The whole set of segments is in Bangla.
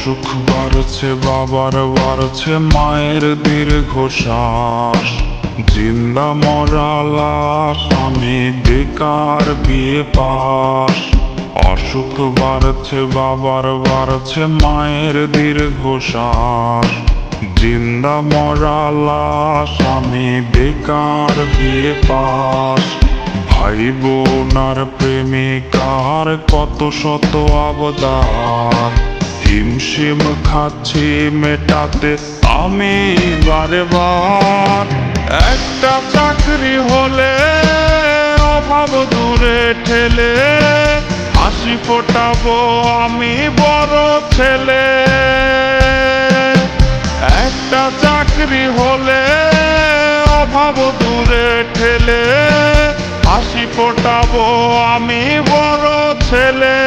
অসুখ বাড়ছে, বাবার বাড়ছে, মায়ের দীর্ঘশ্বাস। জিন্দা মরা লাশ, আমি বেকার বিয়ে পাস। অসুখ বাড়ছে, বাবার বাড়ছে, মায়ের দীর্ঘশ্বাস। জিন্দা মরা লাশ, আমি বেকার বিয়ে পাস। ভাই বোন আর প্রেমিকার কত শত আবদার, হিমশিম খাচ্ছি মেটাতে আমি বারে বার। একটা চাকরি হলে অভাব দূরে ঠেলে হাসি ফোটাবো আমি বড় ছেলে। একটা চাকরি হলে অভাব দূরে ঠেলে হাসি ফোটাবো আমি বড় ছেলে।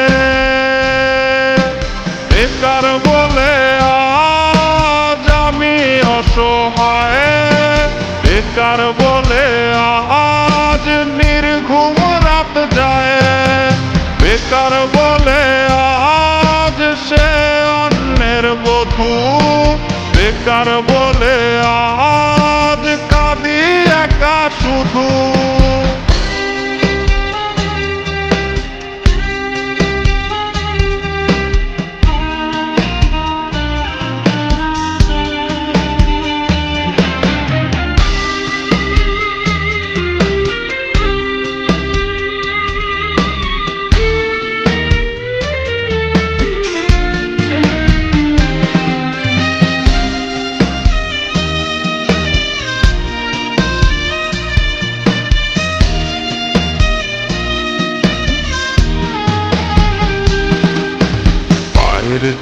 বেকার বলে আজ আমি অসহায়, বেকার বলে আজ নির্ঘুম রাত যায়। বেকার বলে আজ সে অন্যের বধূ, বেকার বলে আজ কাঁদি একা শুধু।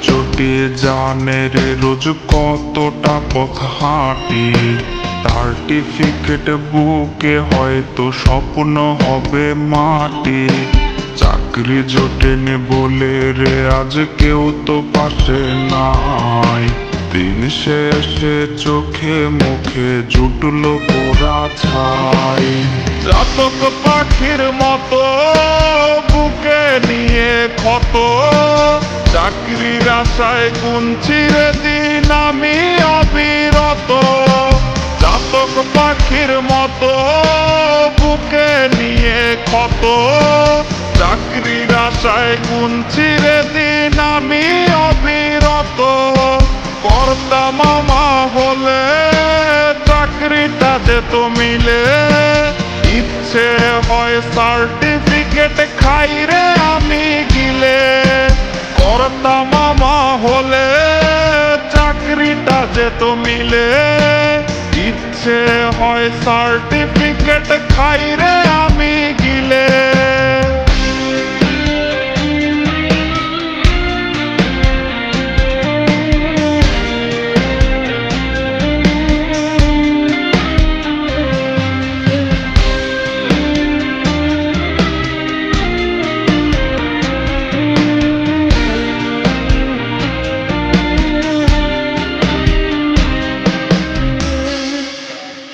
চটি জানের রোজ কতটা পথ হাঁটি, সার্টিফিকেট বুকে হয়তো স্বপ্ন হবে মাটি। চাকরি জোটেনি বলে রে আজ কেউ তো পাশে নাই, দিন শেষে চোখে মুখে জুটলো পোড়া ছাই। চাতক পাখির মতো বুকে নিয়ে ক্ষত, চাকরির আশায় গুনছি রে দিন আমি অবিরত। চাতক পাখির মতো বুকে নিয়ে ক্ষত, চাকরির আশায় গুনছি রে দিন আমি অবিরত। কর্তা মামা হলে চাকরিটা যেত মিলে, ইচ্ছে হয় সার্টিফিকেট খাই রে আমি গিলে। কর্তা মামা হলে চাকরিটা যেত মিলে, ইচ্ছে হয় সার্টিফিকেট খাই রে আমি গিলে।